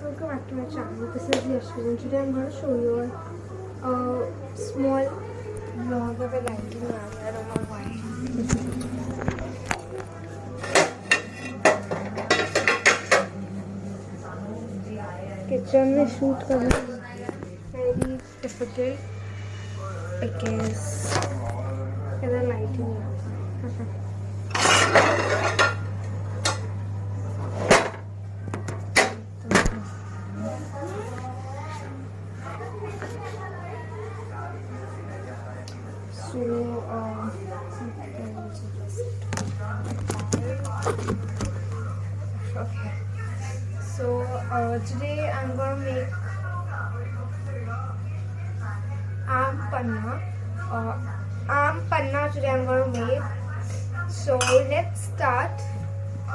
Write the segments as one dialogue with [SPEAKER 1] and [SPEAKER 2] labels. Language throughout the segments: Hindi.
[SPEAKER 1] Welcome back to my channel. This is Yashvi and today I'm going to show you a small vlog of a lighting. I don't know why. Kitchen में shoot करना very difficult because इधर lighting है. So today I'm gonna make aam panna today I'm gonna make. So let's start.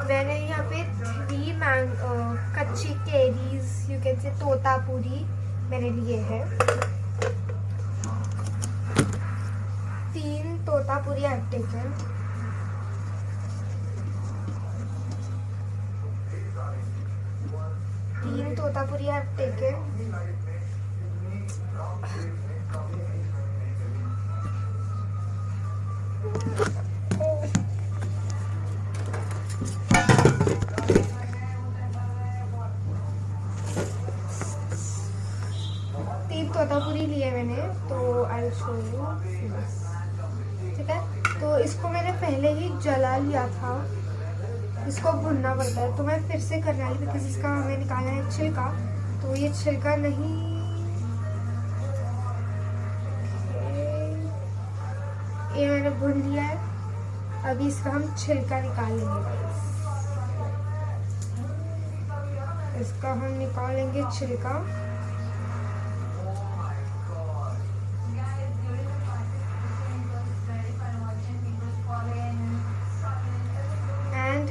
[SPEAKER 1] मैंने यहाँ पे 3 कच्ची carries you can say Totapuri मैंने लिए हैं. 3 Totapuri I've taken. Totapuri I've taken. Totapuri लिए मैंने, तो I'll show you. ठीक है, तो इसको मैंने पहले ही जला लिया था. इसको भुनना पड़ता है, तो मैं फिर से करने वाली बिकॉज इसका हमें निकालना है छिलका. तो ये छिलका नहीं, ये मैंने भुन लिया है. अभी इसका हम छिलका निकाल लेंगे. इसका हम निकालेंगे छिलका.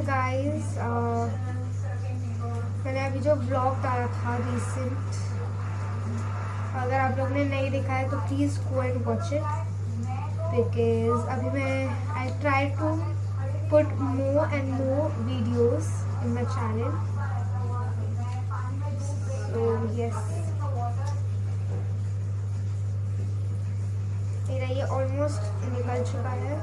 [SPEAKER 1] गाइस मैंने अभी जो ब्लॉग डाला था रिसेंट, अगर आप लोग ने नहीं देखा है तो please go and watch it because अभी मैं I try to put more and more videos in my channel. So yes, मेरा ये ऑलमोस्ट निकल चुका है.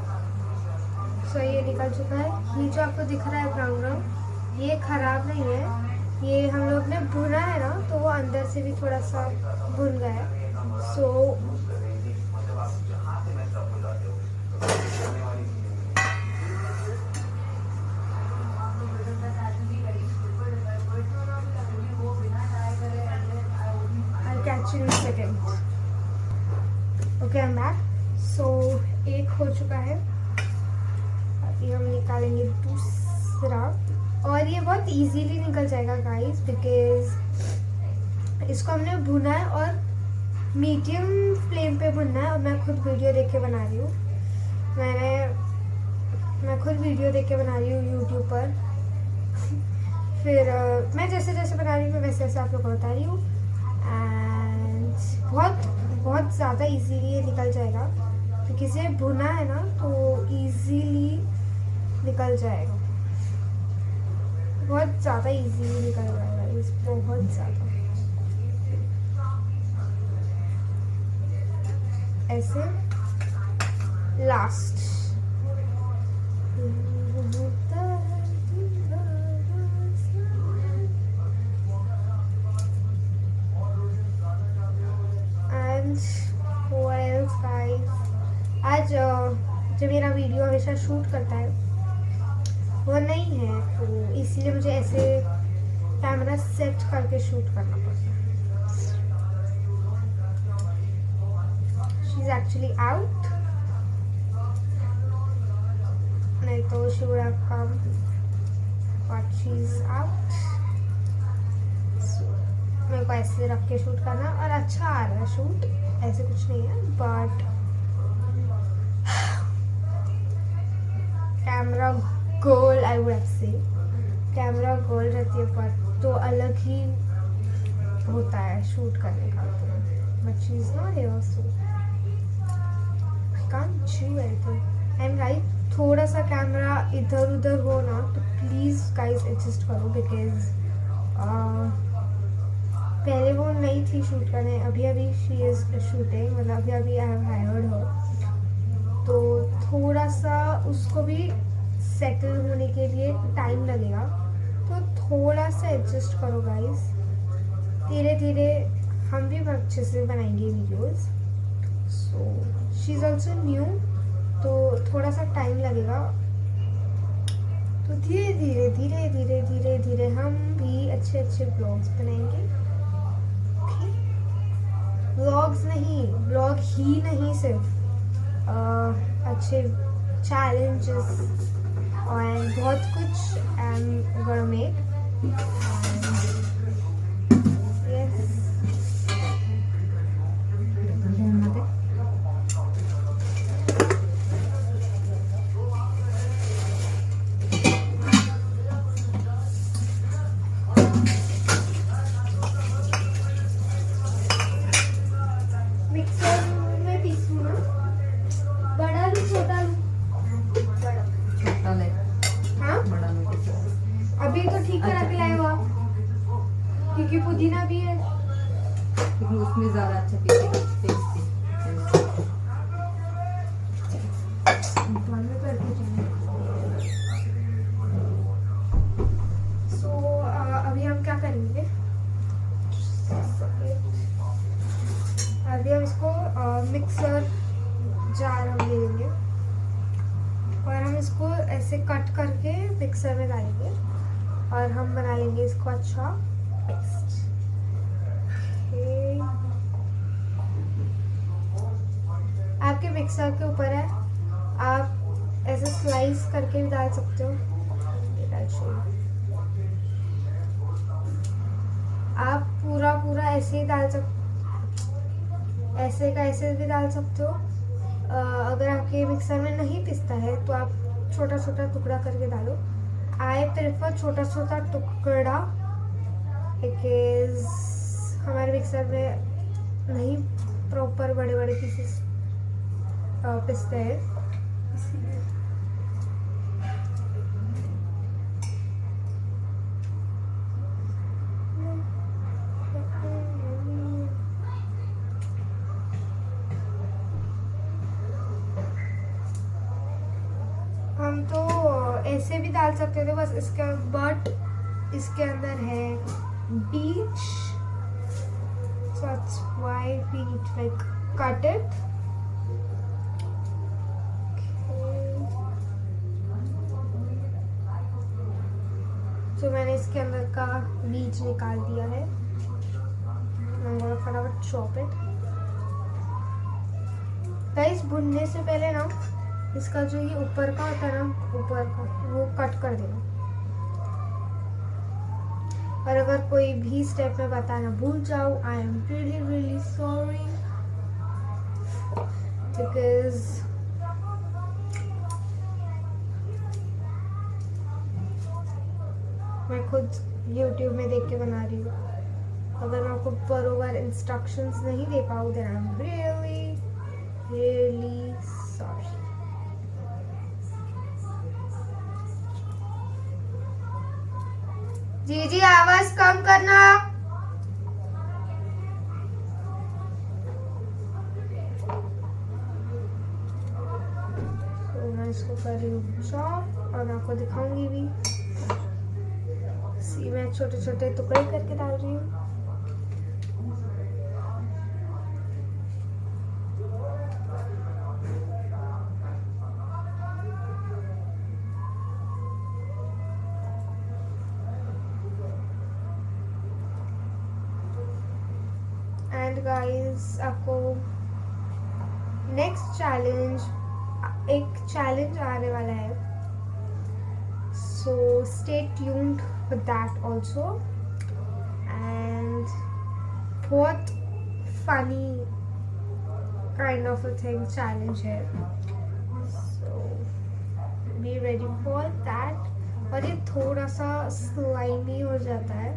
[SPEAKER 1] सो ये निकल चुका है. ये जो आपको दिख रहा है ब्राउन ब्राउन, ये खराब नहीं है. ये हम लोग ने भुना है ना, तो वो अंदर से भी थोड़ा सा भुन गया है. सो I'll catch you in a second. Okay, I'm back. So एक हो चुका है. अभी हम निकालेंगे दूसरा, और ये बहुत इजीली निकल जाएगा गाइस बिकॉज इसको हमने भुना है और मीडियम फ्लेम पे भुनना है. और मैं खुद वीडियो देख के बना रही हूँ. मैं खुद वीडियो देख के बना रही हूँ यूट्यूब पर. फिर मैं जैसे जैसे बना रही हूँ मैं वैसे वैसे आप लोगों को बता रही हूँ. एंड बहुत ज़्यादा इजीली ये निकल जाएगा क्योंकि इसे भुना है ना, तो इजीली निकल जाएगा. बहुत ज़्यादा इजीली निकल जाएगा इस, बहुत ज़्यादा. ऐसे last and what else guys. आज जो मेरा वीडियो हमेशा शूट करता है वो नहीं है, तो इसीलिए मुझे ऐसे कैमरा सेट करके शूट करना पड़ता है. शी इज एक्चुअली आउट, नहीं तो she would have come, but she is out. मेरे को ऐसे रख के शूट करना और अच्छा आ रहा है शूट, ऐसे कुछ नहीं है. बट कैमरा गोल आई वुड से कैमरा गोल रहती है पर तो अलग ही होता है शूट करने का. But she is not here so I can't चू एनीथिंग. एंड लाइक थोड़ा सा कैमरा इधर उधर हो ना, तो प्लीज़ गाइस एडजस्ट करो बिकॉज पहले वो नहीं थी शूट करने, अभी अभी शी इज़ शूटिंग, मतलब अभी अभी आई हैव हायर्ड हर। तो थोड़ा सा उसको भी सेटल होने के लिए टाइम लगेगा, तो थोड़ा सा एडजस्ट करो गाइस। धीरे धीरे हम भी अच्छे से बनाएंगे videos. So she is also new, तो थोड़ा सा टाइम लगेगा। तो धीरे धीरे धीरे धीरे धीरे धीरे हम भी अच्छे अच्छे ब्लॉग्स बनाएंगे। ओके, ब्लॉग्स नहीं, ब्लॉग ही नहीं, सिर्फ अच्छे चैलेंजेस और बहुत कुछ I am gonna make. Mixer में पीसूँ ना, बड़ा लूँ छोटा लूँ?
[SPEAKER 2] छोटा ले,
[SPEAKER 1] हाँ,
[SPEAKER 2] बड़ा ले।
[SPEAKER 1] अभी तो ठीक करा के लाए हो आप, क्योंकि पुदीना भी है।
[SPEAKER 2] क्योंकि उसमें ज़्यादा अच्छा टेस्टी।
[SPEAKER 1] सो अभी हम क्या करेंगे, अभी हम इसको मिक्सर जार हम ले लेंगे और हम इसको ऐसे कट करके मिक्सर में डालेंगे और हम बना लेंगे इसको अच्छा पेस्ट। आपके मिक्सर के ऊपर है, आप ऐसे स्लाइस करके भी डाल सकते हो। आप पूरा पूरा ऐसे ही डाल सकते, ऐसे का ऐसे भी डाल सकते हो। अगर आपके मिक्सर में नहीं पिसता है तो आप छोटा छोटा टुकड़ा करके डालो। आई प्रेफर छोटा छोटा टुकड़ा, बिकॉज हमारे मिक्सर में नहीं प्रॉपर बड़े बड़े पीसेस पिसते हैं, इसीलिए। हम तो ऐसे भी डाल सकते थे बस इसका, बट इसके अंदर है बीच, so that's why we need to like cut it. तो मैंने इसके अंदर का बीज निकाल दिया है। I'm gonna फटाफट चॉप इट। गाइस, भुनने से पहले ना इसका जो ये ऊपर का होता है ना, ऊपर का, वो कट कर देना। और अगर कोई भी स्टेप में बताना भूल जाओ, आई am really really sorry, because मैं खुद YouTube में देख के बना रही हूँ। अगर मैं आपको बरोबर इंस्ट्रक्शंस नहीं दे पाऊँ, then I am really really sorry. जी जी, आवाज कम करना। तो मैं इसको कर रही हूँ चॉप और मैं आपको दिखाऊंगी भी। सी, मैं छोटे छोटे टुकड़े करके डाल रही हूँ। एंड गाइस, आपको नेक्स्ट चैलेंज, एक चैलेंज आने वाला है, so stay tuned with that also. And बहुत funny kind of a thing challenge है, so be ready for that. और ये थोड़ा सा स्लाइमी हो जाता है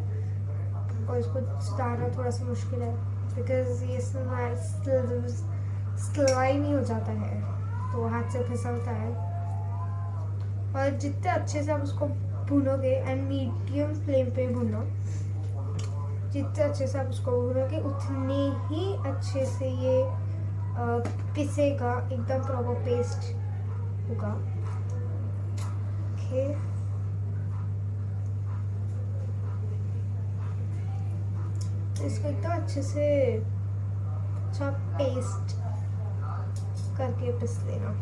[SPEAKER 1] और इसको सुधारना थोड़ा सा मुश्किल है, बिकॉज ये स्लाइमी हो जाता है तो हाथ से फिसलता है। और जितने अच्छे से आप उसको भूनोगे, एंड मीडियम फ्लेम पे भूनो, जितने अच्छे से आप उसको भूनोगे उतने ही अच्छे से ये पिसेगा, एकदम प्रॉपर पेस्ट होगा। ओके, इसको एकदम अच्छे से अच्छा पेस्ट करके पिस लेना।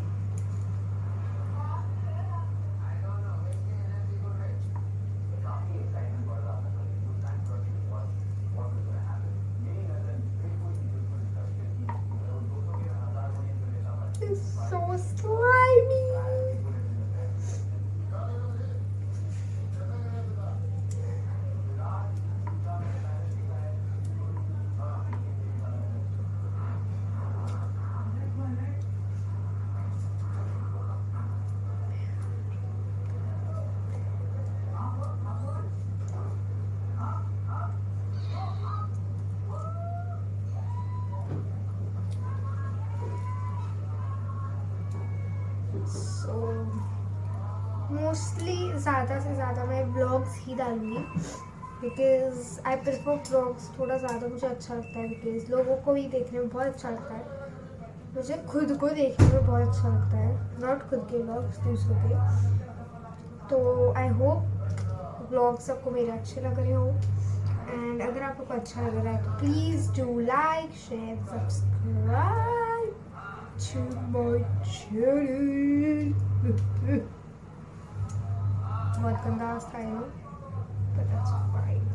[SPEAKER 1] It's so slimy. So mostly ज़्यादा से ज़्यादा मैं व्लॉग्स ही डालूँगी, बिकॉज आई प्रेफर व्लॉग्स, थोड़ा ज़्यादा मुझे अच्छा लगता है, बिकॉज लोगों को भी देखने में बहुत अच्छा लगता है, मुझे खुद को देखने में बहुत अच्छा लगता है, नॉट खुद के व्लॉग्स, दूसरों के। तो आई होप व्लॉग्स सबको मेरे अच्छे लग रहे हो, एंड अगर आपको अच्छा लग रहा है तो please do like, share, subscribe to my channel. बहुत गंदा है ना, but that's fine.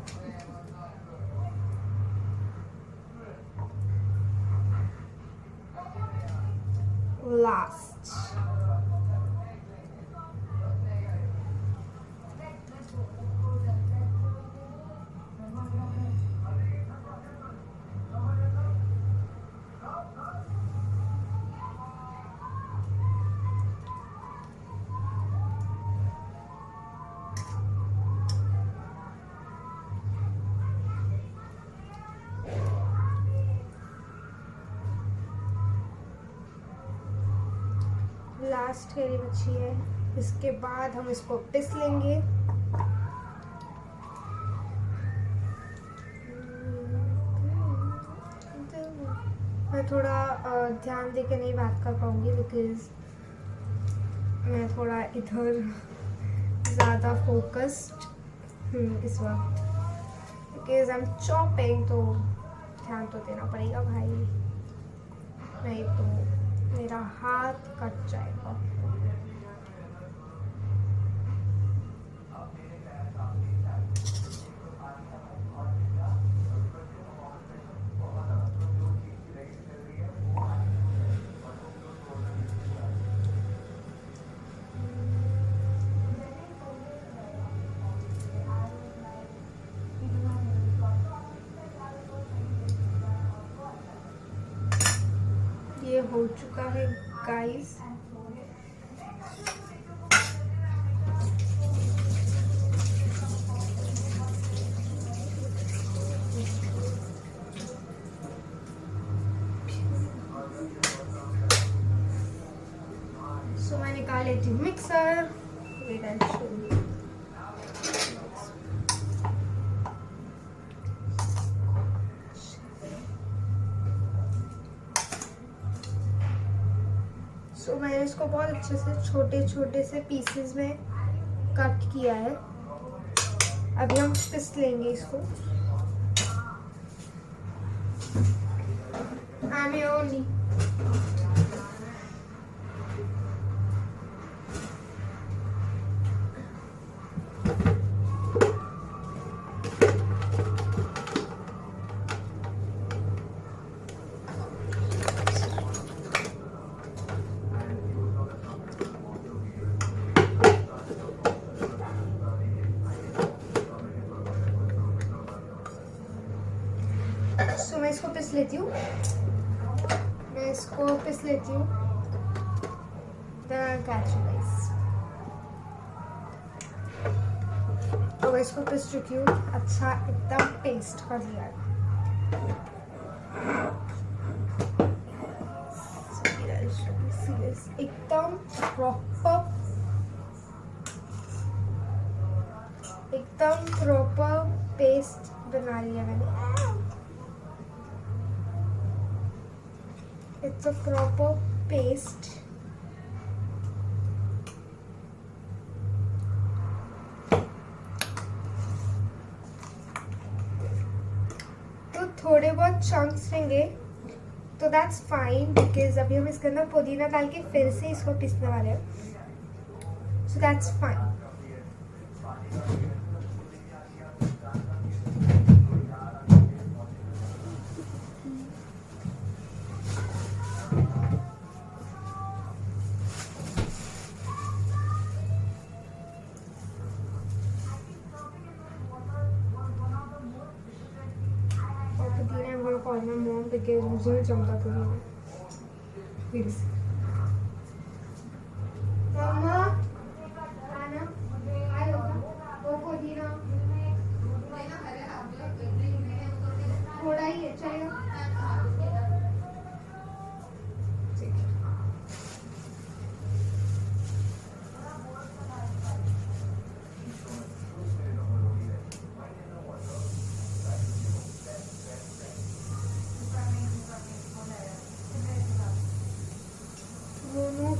[SPEAKER 1] Last. Last हरी बची है, इसके बाद हम इसको पिस लेंगे। मैं थोड़ा ध्यान देकर नहीं बात कर पाऊंगी, बिकॉज मैं थोड़ा इधर ज़्यादा फोकस्ड हूँ इस वक्त, बिकॉज आई एम चॉपिंग, तो ध्यान तो देना पड़ेगा भाई, नहीं तो मेरा हाथ कट जाएगा। ये हो चुका है गाइस। सो मैं निकाल लेती हूँ mixer. Wait and show you. So मैंने इसको बहुत अच्छे से छोटे छोटे से पीसेस में कट किया है। अभी हम पिस लेंगे इसको। ओनली सो मैं इसको पिस लेती हूँ। तो मैं इसको पिस चुकी हूँ। अच्छा एकदम पेस्ट कर लिया है। एकदम प्रॉपर पेस्ट बना लिया मैंने। It's a proper paste. तो थोड़े बहुत चंक्स रहेंगे तो दैट्स फाइन, बिकॉज अभी हम इसके अंदर पुदीना डाल के फिर से इसको पीसने वाले हैं, so that's fine. Call my mom because मुझे नहीं जमता पुदीना। Please. मम्मा, आना, आयो, वो पुदीना। थोड़ा ही है, चलेगा?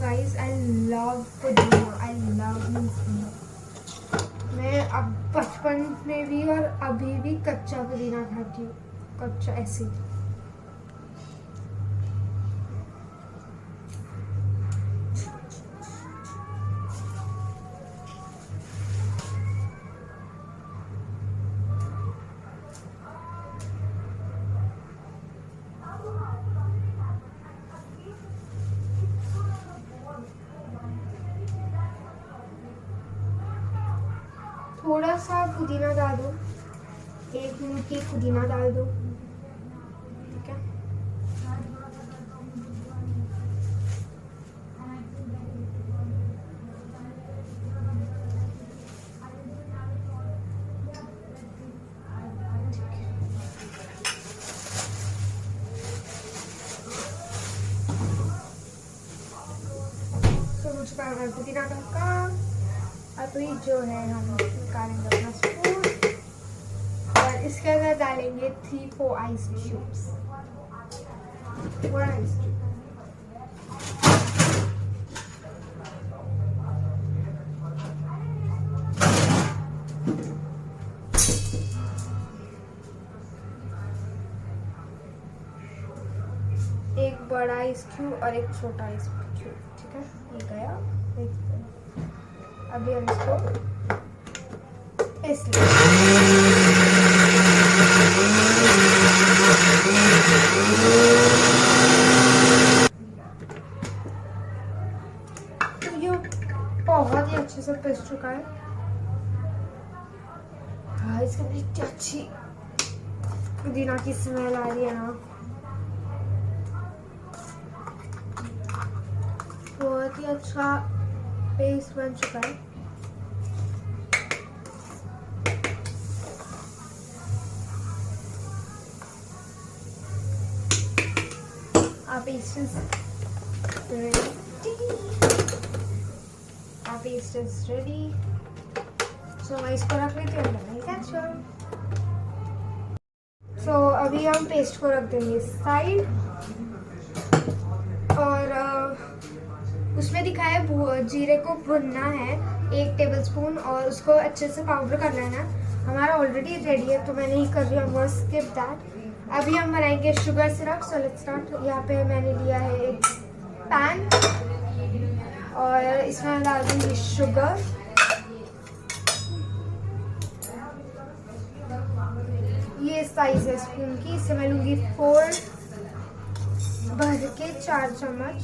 [SPEAKER 1] Guys, I love पुदीना. I love पुदीना. मैं अब बचपन में भी और अभी भी कच्चा पुदीना खाती हूँ, कच्चा ऐसे। थोड़ा सा पुदीना डाल दो, 1 मुट्ठी पुदीना डाल दो, ठीक है। तो मुझे पुदीना का काम। अभी जो है हम निकालेंगे अपना स्पून और इसके अंदर डालेंगे 3-4 आइस क्यूब्स। 4 ice cube. एक बड़ा आइस क्यूब और एक छोटा आइस क्यूब, ठीक है। ये गया। अभी हम इसको पीस लेंगे। तो ये बहुत ही अच्छे से पिस चुका है। हाँ, इसके अंदर इतनी अच्छी पुदीना की स्मेल आ रही है ना, बहुत ही अच्छा पेस्ट बन चुका है। Our paste is ready. Our paste is ready. So मैं इसको रख लेती हूँ। So अभी हम पेस्ट को रख देंगे साइड, और उसमें दिखाया है जीरे को भुनना है 1 टेबलस्पून और उसको अच्छे से पाउडर करना है ना। हमारा ऑलरेडी रेडी है तो मैं नहीं कर रही हूँ, स्किप दैट। अभी हम बनाएंगे sugar syrup. So let's start. यहाँ पे मैंने लिया है एक पैन और इसमें डाल दूँगी शुगर। ये साइज है स्पून की, इससे मैं लूँगी 4 भर के 4 चम्मच।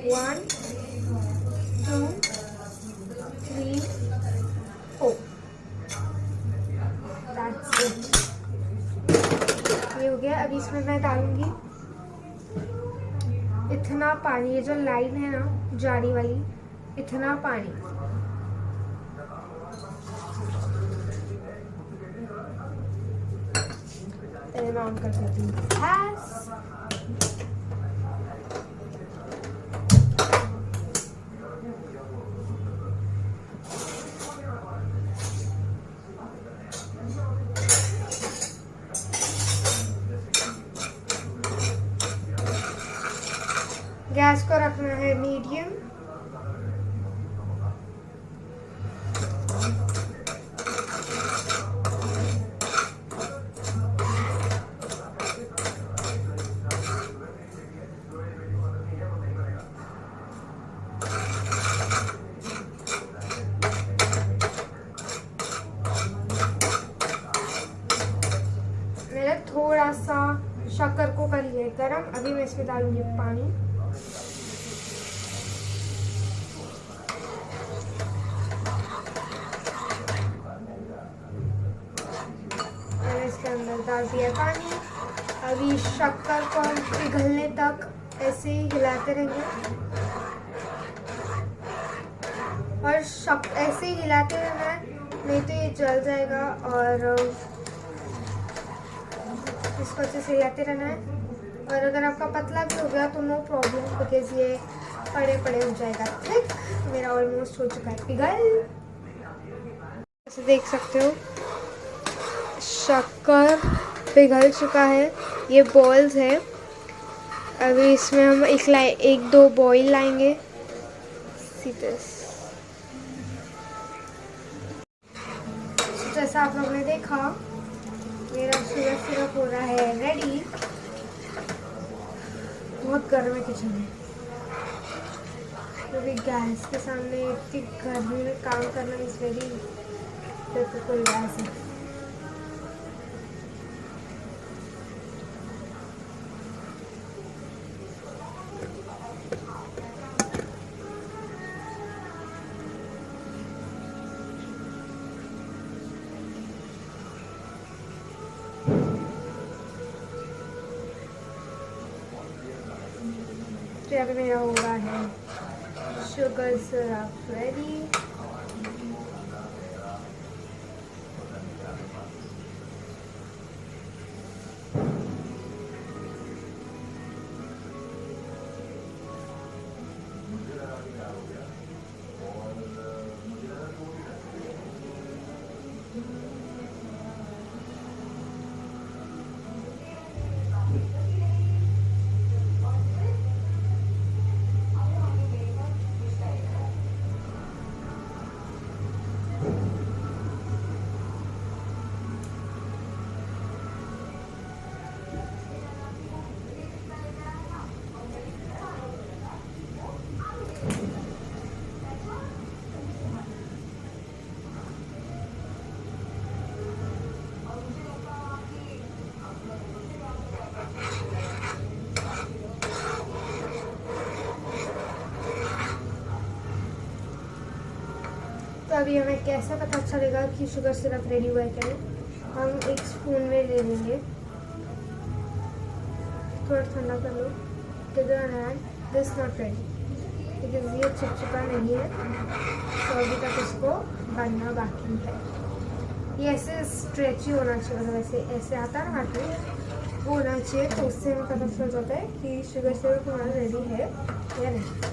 [SPEAKER 1] 1 2 3 4। That's it. ये हो गया। अभी इसमें मैं डालूंगी इतना पानी, ये जो लाइन है ना जारी वाली, इतना पानी। मैं ऑन कर देती हूँ गैस। है मीडियम। मैंने थोड़ा सा शक्कर को कर लिया गरम। अभी मैं इसमें डालूंगी पानी। मैंने इसके अंदर डाल दिया पानी। अभी शक्कर को हम पिघलने तक ऐसे ही हिलाते रहेंगे और ऐसे ही हिलाते रहना है, नहीं तो ये जल जाएगा। और इसको अच्छे से हिलाते रहना है। और अगर आपका पतला भी हो गया तो नो प्रॉब्लम, बिकॉज ये पड़े पड़े हो जाएगा। ठीक, मेरा ऑलमोस्ट हो चुका है पिघल। ऐसे देख सकते हो शक्कर पिघल चुका है। ये बॉल्स है। अभी इसमें हम एक दो बॉईल लाएंगे सीधे। जैसा आप लोग ने देखा, मेरा शुगर सिरप हो रहा है रेडी। बहुत गर्म है किचन में, क्योंकि गैस के सामने इतनी गर्मी में काम करना इज वेरी डिफिकल्ट गैस है। तो अभी मेरा हो रहा है शुगर सिरप रेडी। तो अभी हमें कैसे पता चलेगा कि शुगर सिरप रेडी हुआ है क्या नहीं? हम एक स्पून में ले लेंगे, थोड़ा ठंडा कर लो। दिस नॉट रेडी, बिकॉज ये चिपचिपा नहीं है, तो अभी तक इसको बनना बाकी है। ये ऐसे स्ट्रेची होना चाहिए, मतलब ऐसे ऐसे आता है ना हाथ में, वो होना चाहिए। तो उससे हमें पता चल जाता है कि शुगर सिरप हमारा रेडी है या नहीं।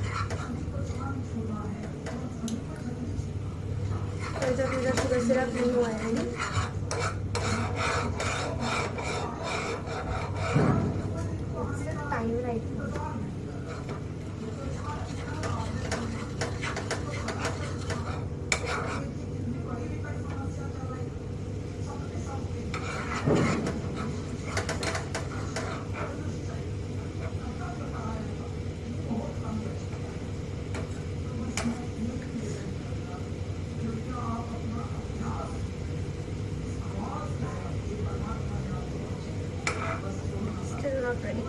[SPEAKER 1] तो जब मेरा शुगर सिरप नहीं हुआ है, time right still not ready.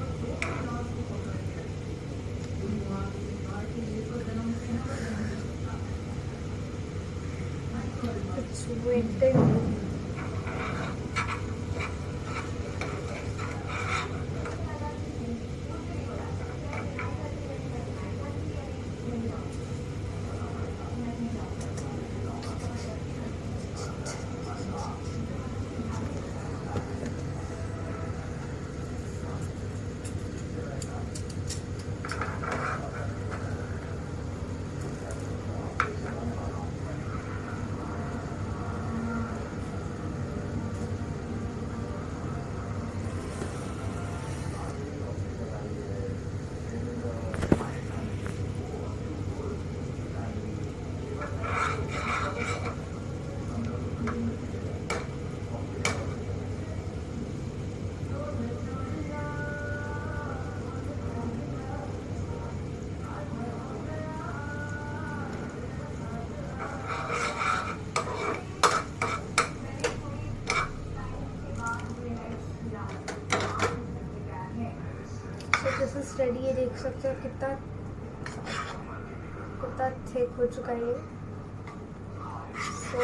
[SPEAKER 1] It's waiting. Ready, ये देख सकते हो कितना कितना थिक हो चुका है ये। सो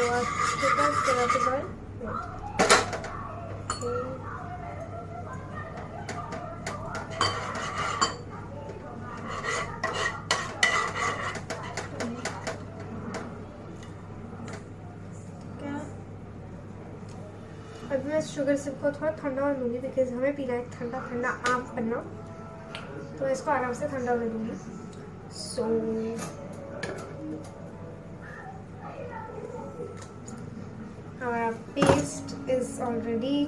[SPEAKER 1] अभी मैं शुगर सिरप को थोड़ा ठंडा होने दूंगी, बिकॉज हमें पीना है ठंडा ठंडा आम पन्ना, तो मैं इसको आराम से ठंडा होने दूंगी। सो हमारा पेस्ट इज ऑलरेडी,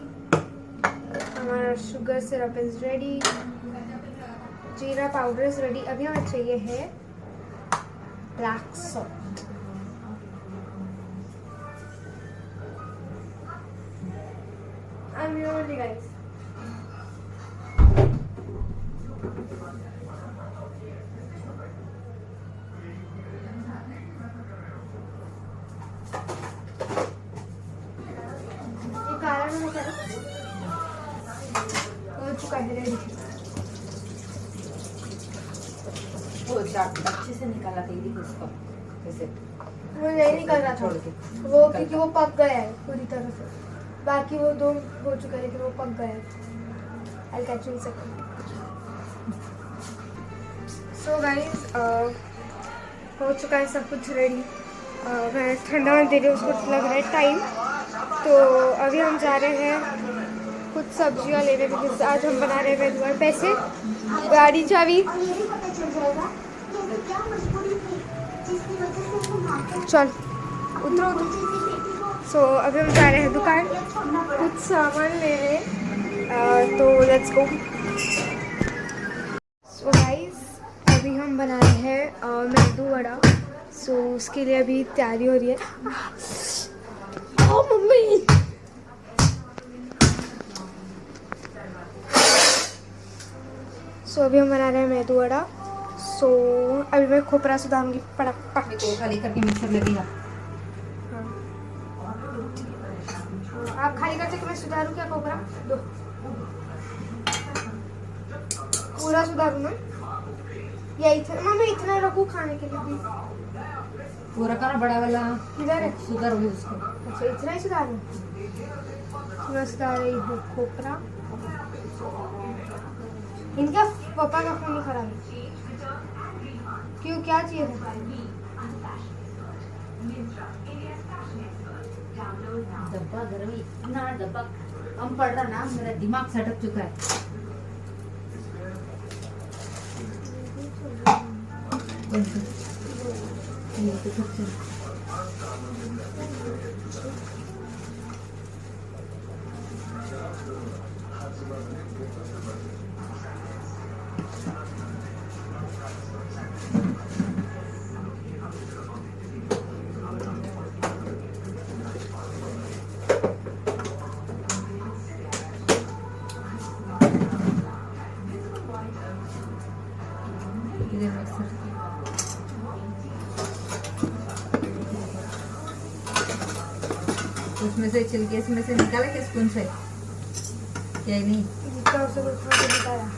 [SPEAKER 1] हमारा शुगर सिरप इज रेडी, जीरा पाउडर इज रेडी। अभी हमें चाहिए है black salt. I'm here only, guys. ये काला नमक है ना? हो चुका है रेडी।
[SPEAKER 2] वो चाट अच्छे से निकाला था ये उसको कैसे
[SPEAKER 1] वो नहीं निकल रहा था
[SPEAKER 2] छोड़ के
[SPEAKER 1] वो, क्योंकि वो पक गया है पूरी तरह से। बाकी वो दो हो चुका है लेकिन वो पक गया है। I'll catch you in a second. So guys, हो चुका है सब कुछ रेडी। मैं ठंडा होने दे रही हूँ, उसको लग रहा है टाइम। तो अभी हम जा रहे हैं कुछ सब्जियाँ लेने, क्योंकि आज हम बना रहे हैं मेदुआ। पैसे, गाड़ी चाबी, चल उतरो। सो अभी हम जा रहे हैं दुकान कुछ सामान लेने, तो लेट्स गो। सो गाइस, अभी हम बना रहे हैं मेदू वड़ा। सो उसके लिए अभी तैयारी हो रही है। ओ मम्मी, सो अभी हम बना रहे हैं मेदू वड़ा। सो अभी मैं खोपरा सुधारूंगी पड़क पड़क।
[SPEAKER 2] को खाली करके मिक्सर लगेगा।
[SPEAKER 1] आप खाली करते कि मैं सुधारूं क्या खोपरा? दो पूरा सुधारूं ना, या इतना मम्मी इतना रखूं खाने के लिए भी?
[SPEAKER 2] पूरा करा बड़ा वाला
[SPEAKER 1] किधर है?
[SPEAKER 2] सुधर हुई उसको।
[SPEAKER 1] अच्छा इतना ही सुधारूं? मैं सुधार रही हूँ खोपरा। इनका पापा का फोन खराब है। क्यों, क्या चाहिए था?
[SPEAKER 2] डब्बा गर्म इतना डब्बा कम पड़ रहा ना, मेरा दिमाग सटक चुका है। ये तो कुछ उसमें से छिलके इसमें से निकाला कि स्पून से? क्या नहीं
[SPEAKER 1] जितना उसे कुछ खा के बताया।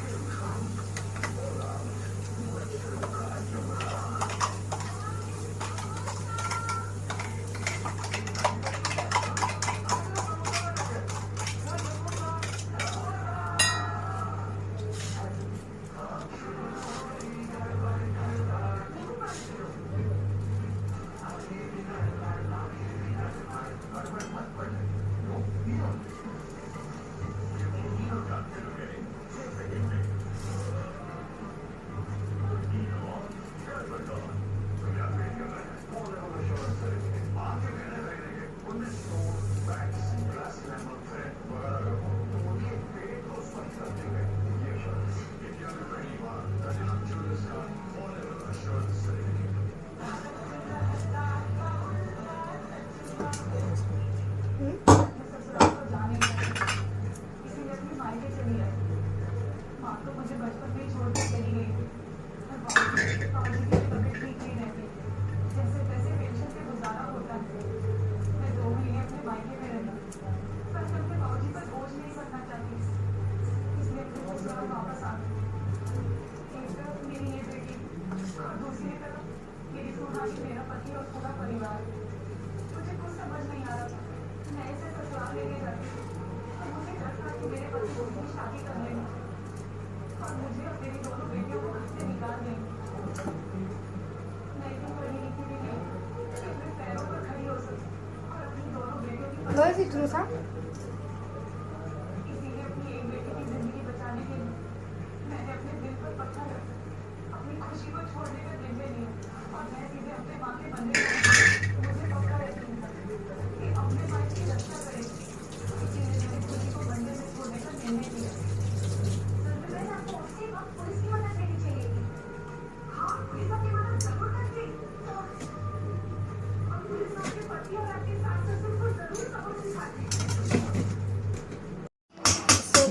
[SPEAKER 1] बस इतना सा।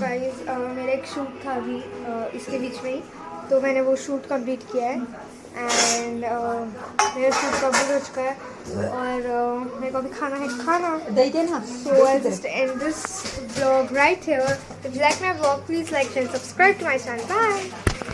[SPEAKER 1] गाइस मेरा एक शूट था अभी इसके बीच में ही, तो मैंने वो शूट कंप्लीट किया है एंड मेरा शूट कंप्लीट हो चुका है और मेरे को अभी खाना है खाना। So I'll just end this vlog right here. If you like my vlog, please like and subscribe to my channel. Bye.